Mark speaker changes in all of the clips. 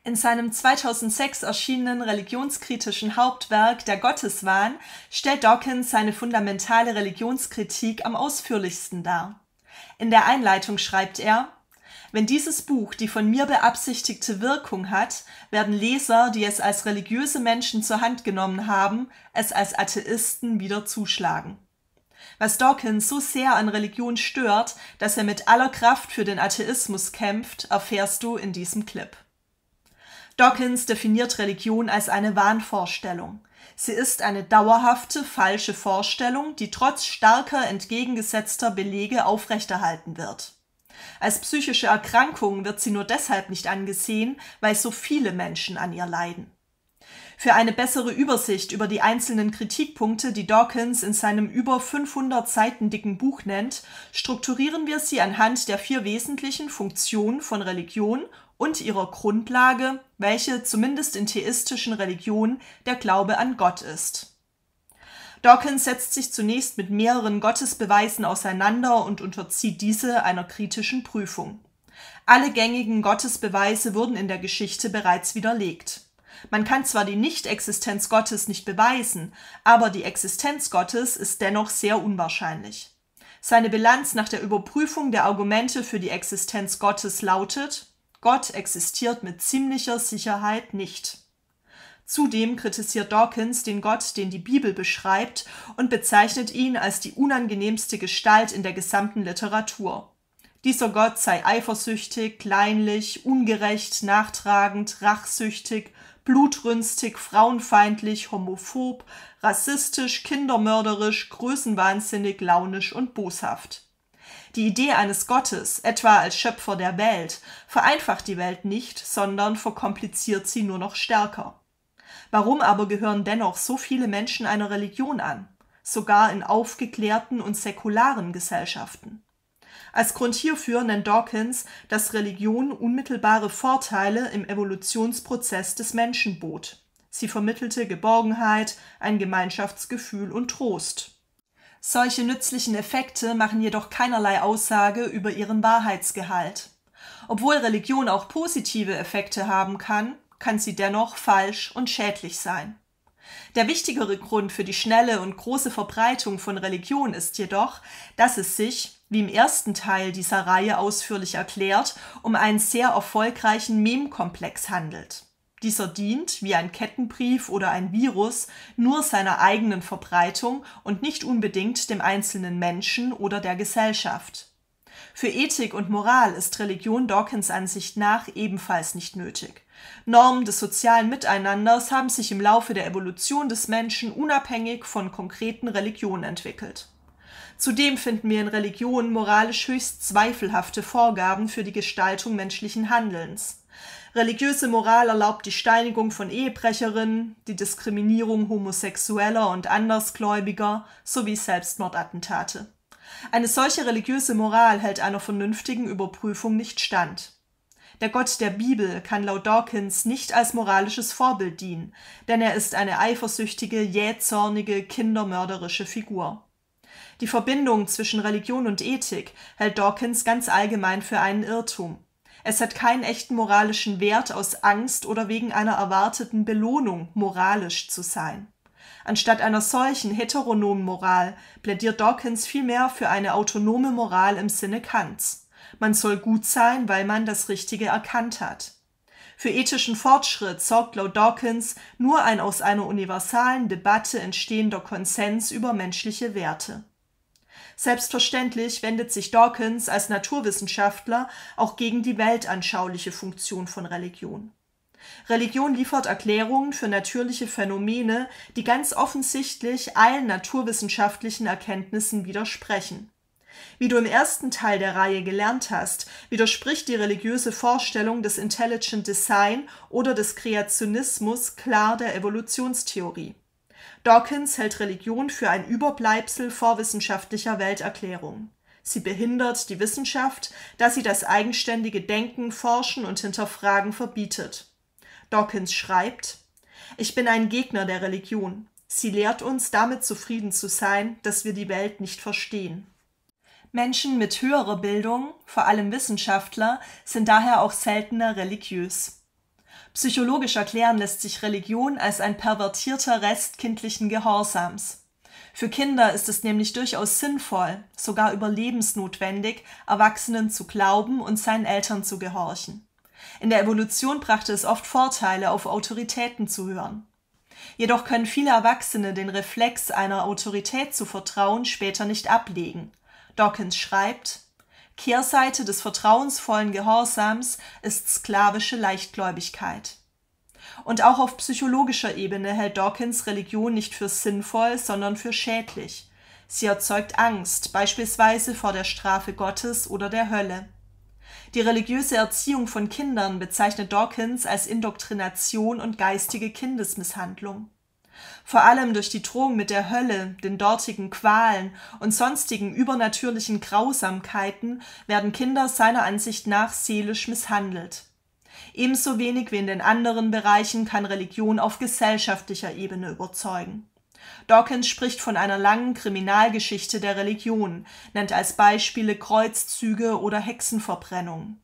Speaker 1: In seinem 2006 erschienenen religionskritischen Hauptwerk Der Gotteswahn stellt Dawkins seine fundamentale Religionskritik am ausführlichsten dar. In der Einleitung schreibt er: Wenn dieses Buch die von mir beabsichtigte Wirkung hat, werden Leser, die es als religiöse Menschen zur Hand genommen haben, es als Atheisten wieder zuschlagen. Was Dawkins so sehr an Religion stört, dass er mit aller Kraft für den Atheismus kämpft, erfährst du in diesem Clip. Dawkins definiert Religion als eine Wahnvorstellung. Sie ist eine dauerhafte, falsche Vorstellung, die trotz starker entgegengesetzter Belege aufrechterhalten wird. Als psychische Erkrankung wird sie nur deshalb nicht angesehen, weil so viele Menschen an ihr leiden. Für eine bessere Übersicht über die einzelnen Kritikpunkte, die Dawkins in seinem über 500 Seiten dicken Buch nennt, strukturieren wir sie anhand der 4 wesentlichen Funktionen von Religion und ihrer Grundlage, welche zumindest in theistischen Religionen der Glaube an Gott ist. Dawkins setzt sich zunächst mit mehreren Gottesbeweisen auseinander und unterzieht diese einer kritischen Prüfung. Alle gängigen Gottesbeweise wurden in der Geschichte bereits widerlegt. Man kann zwar die Nichtexistenz Gottes nicht beweisen, aber die Existenz Gottes ist dennoch sehr unwahrscheinlich. Seine Bilanz nach der Überprüfung der Argumente für die Existenz Gottes lautet: Gott existiert mit ziemlicher Sicherheit nicht. Zudem kritisiert Dawkins den Gott, den die Bibel beschreibt, und bezeichnet ihn als die unangenehmste Gestalt in der gesamten Literatur. Dieser Gott sei eifersüchtig, kleinlich, ungerecht, nachtragend, rachsüchtig, blutrünstig, frauenfeindlich, homophob, rassistisch, kindermörderisch, größenwahnsinnig, launisch und boshaft. Die Idee eines Gottes, etwa als Schöpfer der Welt, vereinfacht die Welt nicht, sondern verkompliziert sie nur noch stärker. Warum aber gehören dennoch so viele Menschen einer Religion an, sogar in aufgeklärten und säkularen Gesellschaften? Als Grund hierfür nennt Dawkins, dass Religion unmittelbare Vorteile im Evolutionsprozess des Menschen bot. Sie vermittelte Geborgenheit, ein Gemeinschaftsgefühl und Trost. Solche nützlichen Effekte machen jedoch keinerlei Aussage über ihren Wahrheitsgehalt. Obwohl Religion auch positive Effekte haben kann, kann sie dennoch falsch und schädlich sein. Der wichtigere Grund für die schnelle und große Verbreitung von Religion ist jedoch, dass es sich, wie im ersten Teil dieser Reihe ausführlich erklärt, um einen sehr erfolgreichen Mem-Komplex handelt. Dieser dient, wie ein Kettenbrief oder ein Virus, nur seiner eigenen Verbreitung und nicht unbedingt dem einzelnen Menschen oder der Gesellschaft. Für Ethik und Moral ist Religion Dawkins Ansicht nach ebenfalls nicht nötig. Normen des sozialen Miteinanders haben sich im Laufe der Evolution des Menschen unabhängig von konkreten Religionen entwickelt. Zudem finden wir in Religionen moralisch höchst zweifelhafte Vorgaben für die Gestaltung menschlichen Handelns. Religiöse Moral erlaubt die Steinigung von Ehebrecherinnen, die Diskriminierung Homosexueller und Andersgläubiger sowie Selbstmordattentate. Eine solche religiöse Moral hält einer vernünftigen Überprüfung nicht stand. Der Gott der Bibel kann laut Dawkins nicht als moralisches Vorbild dienen, denn er ist eine eifersüchtige, jähzornige, kindermörderische Figur. Die Verbindung zwischen Religion und Ethik hält Dawkins ganz allgemein für einen Irrtum. Es hat keinen echten moralischen Wert, aus Angst oder wegen einer erwarteten Belohnung moralisch zu sein. Anstatt einer solchen heteronomen Moral plädiert Dawkins vielmehr für eine autonome Moral im Sinne Kants. Man soll gut sein, weil man das Richtige erkannt hat. Für ethischen Fortschritt sorgt laut Dawkins nur ein aus einer universalen Debatte entstehender Konsens über menschliche Werte. Selbstverständlich wendet sich Dawkins als Naturwissenschaftler auch gegen die weltanschauliche Funktion von Religion. Religion liefert Erklärungen für natürliche Phänomene, die ganz offensichtlich allen naturwissenschaftlichen Erkenntnissen widersprechen. Wie du im ersten Teil der Reihe gelernt hast, widerspricht die religiöse Vorstellung des Intelligent Design oder des Kreationismus klar der Evolutionstheorie. Dawkins hält Religion für ein Überbleibsel vorwissenschaftlicher Welterklärung. Sie behindert die Wissenschaft, da sie das eigenständige Denken, Forschen und Hinterfragen verbietet. Dawkins schreibt: Ich bin ein Gegner der Religion. Sie lehrt uns, damit zufrieden zu sein, dass wir die Welt nicht verstehen. Menschen mit höherer Bildung, vor allem Wissenschaftler, sind daher auch seltener religiös. Psychologisch erklären lässt sich Religion als ein pervertierter Rest kindlichen Gehorsams. Für Kinder ist es nämlich durchaus sinnvoll, sogar überlebensnotwendig, Erwachsenen zu glauben und seinen Eltern zu gehorchen. In der Evolution brachte es oft Vorteile, auf Autoritäten zu hören. Jedoch können viele Erwachsene den Reflex, einer Autorität zu vertrauen, später nicht ablegen. Dawkins schreibt: Kehrseite des vertrauensvollen Gehorsams ist sklavische Leichtgläubigkeit. Und auch auf psychologischer Ebene hält Dawkins Religion nicht für sinnvoll, sondern für schädlich. Sie erzeugt Angst, beispielsweise vor der Strafe Gottes oder der Hölle. Die religiöse Erziehung von Kindern bezeichnet Dawkins als Indoktrination und geistige Kindesmisshandlung. Vor allem durch die Drohung mit der Hölle, den dortigen Qualen und sonstigen übernatürlichen Grausamkeiten werden Kinder seiner Ansicht nach seelisch misshandelt. Ebenso wenig wie in den anderen Bereichen kann Religion auf gesellschaftlicher Ebene überzeugen. Dawkins spricht von einer langen Kriminalgeschichte der Religion, nennt als Beispiele Kreuzzüge oder Hexenverbrennungen.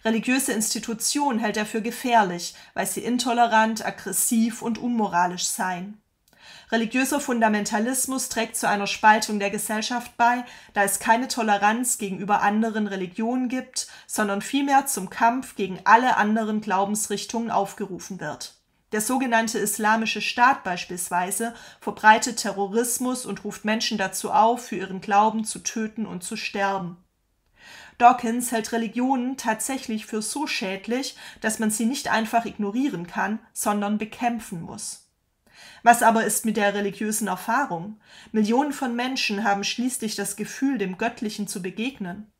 Speaker 1: Religiöse Institutionen hält er für gefährlich, weil sie intolerant, aggressiv und unmoralisch seien. Religiöser Fundamentalismus trägt zu einer Spaltung der Gesellschaft bei, da es keine Toleranz gegenüber anderen Religionen gibt, sondern vielmehr zum Kampf gegen alle anderen Glaubensrichtungen aufgerufen wird. Der sogenannte Islamische Staat beispielsweise verbreitet Terrorismus und ruft Menschen dazu auf, für ihren Glauben zu töten und zu sterben. Dawkins hält Religionen tatsächlich für so schädlich, dass man sie nicht einfach ignorieren kann, sondern bekämpfen muss. Was aber ist mit der religiösen Erfahrung? Millionen von Menschen haben schließlich das Gefühl, dem Göttlichen zu begegnen.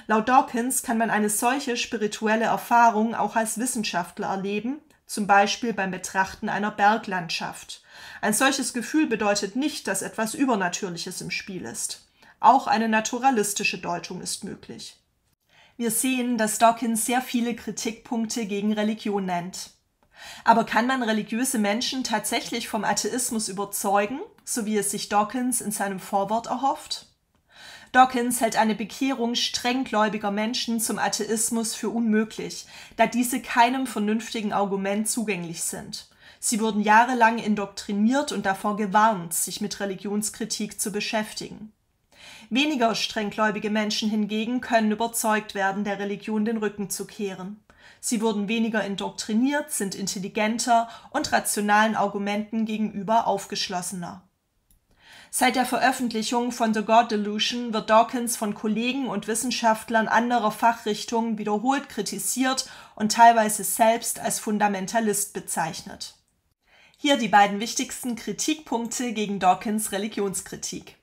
Speaker 1: Laut Dawkins kann man eine solche spirituelle Erfahrung auch als Wissenschaftler erleben, zum Beispiel beim Betrachten einer Berglandschaft. Ein solches Gefühl bedeutet nicht, dass etwas Übernatürliches im Spiel ist. Auch eine naturalistische Deutung ist möglich. Wir sehen, dass Dawkins sehr viele Kritikpunkte gegen Religion nennt. Aber kann man religiöse Menschen tatsächlich vom Atheismus überzeugen, so wie es sich Dawkins in seinem Vorwort erhofft? Dawkins hält eine Bekehrung strenggläubiger Menschen zum Atheismus für unmöglich, da diese keinem vernünftigen Argument zugänglich sind. Sie wurden jahrelang indoktriniert und davor gewarnt, sich mit Religionskritik zu beschäftigen. Weniger strenggläubige Menschen hingegen können überzeugt werden, der Religion den Rücken zu kehren. Sie wurden weniger indoktriniert, sind intelligenter und rationalen Argumenten gegenüber aufgeschlossener. Seit der Veröffentlichung von The God Delusion wird Dawkins von Kollegen und Wissenschaftlern anderer Fachrichtungen wiederholt kritisiert und teilweise selbst als Fundamentalist bezeichnet. Hier die beiden wichtigsten Kritikpunkte gegen Dawkins Religionskritik.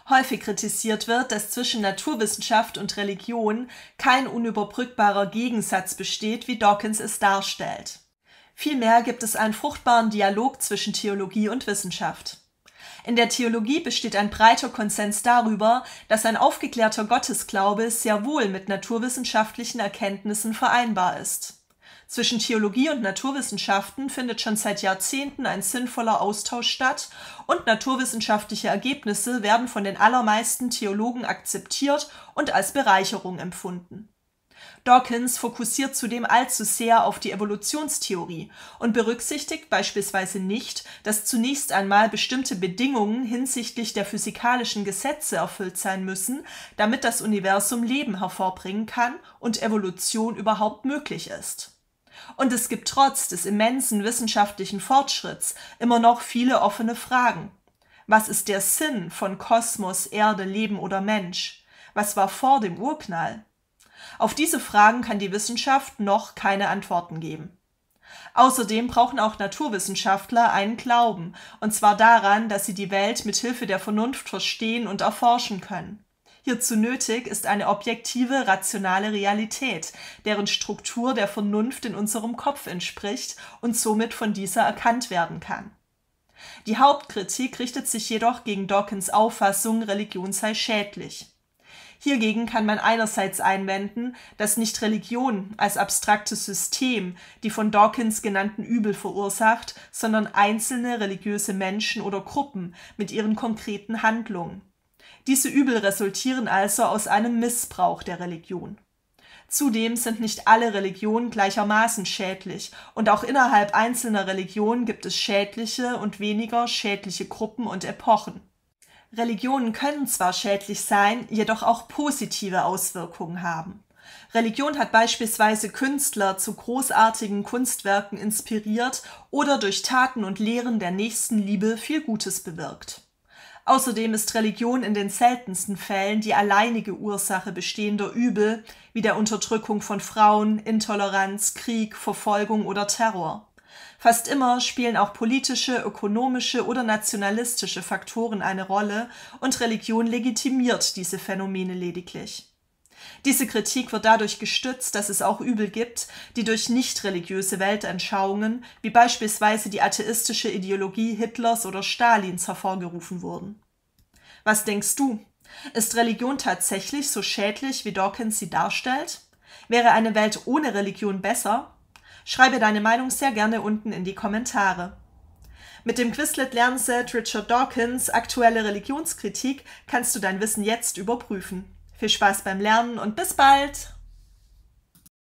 Speaker 1: Häufig kritisiert wird, dass zwischen Naturwissenschaft und Religion kein unüberbrückbarer Gegensatz besteht, wie Dawkins es darstellt. Vielmehr gibt es einen fruchtbaren Dialog zwischen Theologie und Wissenschaft. In der Theologie besteht ein breiter Konsens darüber, dass ein aufgeklärter Gottesglaube sehr wohl mit naturwissenschaftlichen Erkenntnissen vereinbar ist. Zwischen Theologie und Naturwissenschaften findet schon seit Jahrzehnten ein sinnvoller Austausch statt und naturwissenschaftliche Ergebnisse werden von den allermeisten Theologen akzeptiert und als Bereicherung empfunden. Dawkins fokussiert zudem allzu sehr auf die Evolutionstheorie und berücksichtigt beispielsweise nicht, dass zunächst einmal bestimmte Bedingungen hinsichtlich der physikalischen Gesetze erfüllt sein müssen, damit das Universum Leben hervorbringen kann und Evolution überhaupt möglich ist. Und es gibt trotz des immensen wissenschaftlichen Fortschritts immer noch viele offene Fragen. Was ist der Sinn von Kosmos, Erde, Leben oder Mensch? Was war vor dem Urknall? Auf diese Fragen kann die Wissenschaft noch keine Antworten geben. Außerdem brauchen auch Naturwissenschaftler einen Glauben, und zwar daran, dass sie die Welt mit Hilfe der Vernunft verstehen und erforschen können. Hierzu nötig ist eine objektive, rationale Realität, deren Struktur der Vernunft in unserem Kopf entspricht und somit von dieser erkannt werden kann. Die Hauptkritik richtet sich jedoch gegen Dawkins Auffassung, Religion sei schädlich. Hiergegen kann man einerseits einwenden, dass nicht Religion als abstraktes System die von Dawkins genannten Übel verursacht, sondern einzelne religiöse Menschen oder Gruppen mit ihren konkreten Handlungen. Diese Übel resultieren also aus einem Missbrauch der Religion. Zudem sind nicht alle Religionen gleichermaßen schädlich und auch innerhalb einzelner Religionen gibt es schädliche und weniger schädliche Gruppen und Epochen. Religionen können zwar schädlich sein, jedoch auch positive Auswirkungen haben. Religion hat beispielsweise Künstler zu großartigen Kunstwerken inspiriert oder durch Taten und Lehren der Nächstenliebe viel Gutes bewirkt. Außerdem ist Religion in den seltensten Fällen die alleinige Ursache bestehender Übel, wie der Unterdrückung von Frauen, Intoleranz, Krieg, Verfolgung oder Terror. Fast immer spielen auch politische, ökonomische oder nationalistische Faktoren eine Rolle und Religion legitimiert diese Phänomene lediglich. Diese Kritik wird dadurch gestützt, dass es auch Übel gibt, die durch nicht-religiöse Weltanschauungen, wie beispielsweise die atheistische Ideologie Hitlers oder Stalins, hervorgerufen wurden. Was denkst du? Ist Religion tatsächlich so schädlich, wie Dawkins sie darstellt? Wäre eine Welt ohne Religion besser? Schreibe deine Meinung sehr gerne unten in die Kommentare. Mit dem Quizlet-Lernset Richard Dawkins Aktuelle Religionskritik kannst du dein Wissen jetzt überprüfen. Viel Spaß beim Lernen und bis bald!